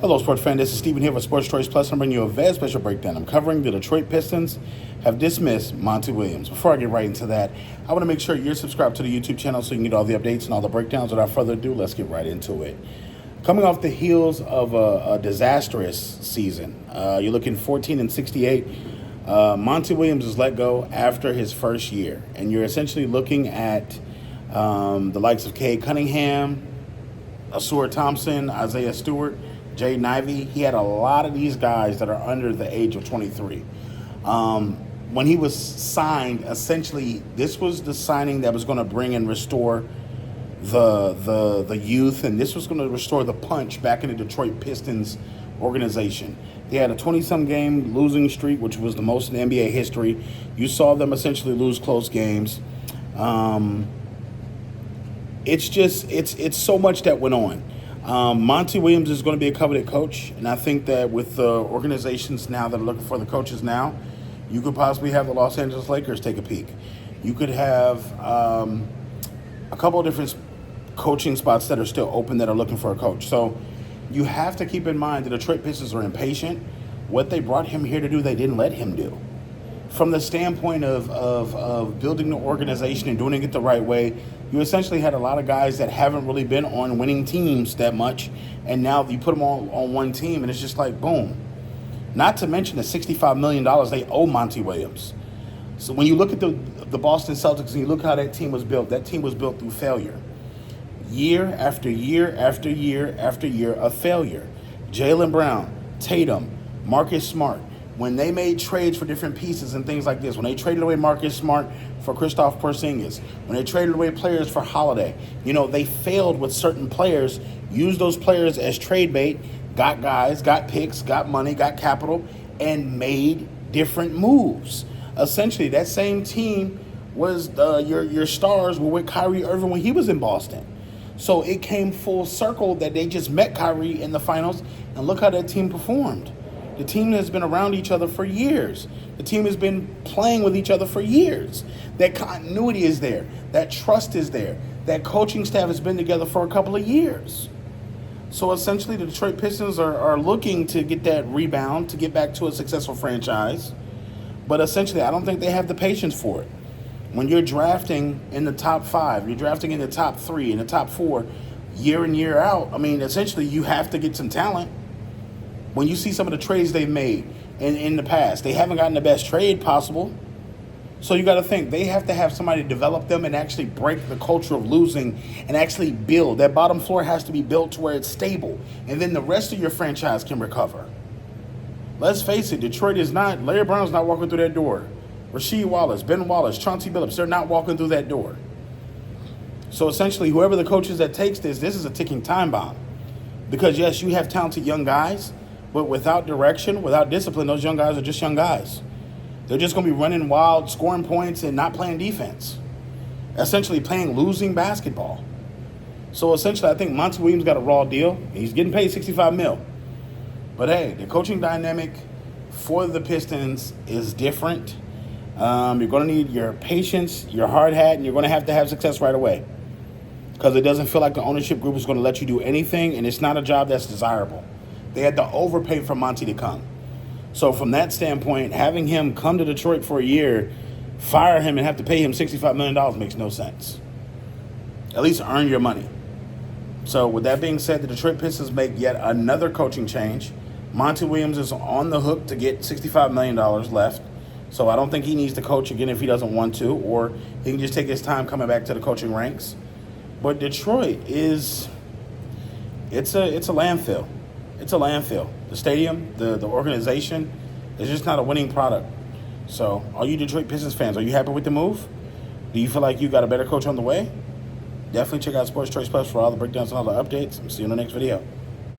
Hello, sports fan. This is Steven here for Sports Choice Plus. I'm bringing you a very special breakdown. I'm covering the Detroit Pistons have dismissed Monty Williams. Before I get right into that, I want to make sure you're subscribed to the YouTube channel so you can get all the updates and all the breakdowns. Without further ado, let's get right into it. Coming off the heels of a disastrous season, you're looking 14-68. Monty Williams is let go after his first year, and you're essentially looking at the likes of Cade Cunningham, Asur Thompson, Isaiah Stewart, Jay Nivey. He had a lot of these guys that are under the age of 23. When he was signed, essentially, this was the signing that was going to bring and restore the youth, and this was going to restore the punch back in the Detroit Pistons organization. They had a 20-some game losing streak, which was the most in NBA history. You saw them essentially lose close games. It's so much that went on. Monty Williams is going to be a coveted coach, and I think that with the organizations now that are looking for the coaches now, you could possibly have the Los Angeles Lakers take a peek. You could have a couple of different coaching spots that are still open that are looking for a coach. So you have to keep in mind the Detroit Pistons are impatient. What they brought him here to do, they didn't let him do. From the standpoint of building the organization and doing it the right way, you essentially had a lot of guys that haven't really been on winning teams that much, and now you put them all on one team, and it's just like, boom. Not to mention the $65 million they owe Monty Williams. So when you look at the Boston Celtics and you look how that team was built through failure. Year after year after year after year of failure. Jaylen Brown, Tatum, Marcus Smart, when they made trades for different pieces and things like this, when they traded away Marcus Smart for Kristaps Porzingis, when they traded away players for Holiday, they failed with certain players, used those players as trade bait, got guys, got picks, got money, got capital, and made different moves. Essentially, that same team was your stars were with Kyrie Irving when he was in Boston. So it came full circle that they just met Kyrie in the finals, and look how that team performed. The team has been around each other for years. The team has been playing with each other for years. That continuity is there. That trust is there. That coaching staff has been together for a couple of years. So essentially, the Detroit Pistons are looking to get that rebound, to get back to a successful franchise. But essentially, I don't think they have the patience for it. When you're drafting in the top 5, you're drafting in the top 3, in the top 4, year in, year out, essentially, you have to get some talent. When you see some of the trades they've made in the past, they haven't gotten the best trade possible. So you got to think, they have to have somebody develop them and actually break the culture of losing and actually build. That bottom floor has to be built to where it's stable. And then the rest of your franchise can recover. Let's face it, Detroit is not, Larry Brown's not walking through that door. Rasheed Wallace, Ben Wallace, Chauncey Billups, they're not walking through that door. So essentially, whoever the coach is that takes this is a ticking time bomb. Because yes, you have talented young guys, but without direction, without discipline, those young guys are just young guys. They're just going to be running wild, scoring points, and not playing defense. Essentially playing losing basketball. So essentially, I think Monty Williams got a raw deal. He's getting paid $65 million. But hey, the coaching dynamic for the Pistons is different. You're going to need your patience, your hard hat, and you're going to have success right away. Because it doesn't feel like the ownership group is going to let you do anything, and it's not a job that's desirable. They had to overpay for Monty to come. So from that standpoint, having him come to Detroit for a year, fire him, and have to pay him $65 million makes no sense. At least earn your money. So with that being said, the Detroit Pistons make yet another coaching change. Monty Williams is on the hook to get $65 million left. So I don't think he needs to coach again if he doesn't want to, or he can just take his time coming back to the coaching ranks. But Detroit it's a landfill. It's a landfill. The stadium, the organization, is just not a winning product. So, all you Detroit Pistons fans, are you happy with the move? Do you feel like you got a better coach on the way? Definitely check out Sports Choice Plus for all the breakdowns and all the updates. See you in the next video.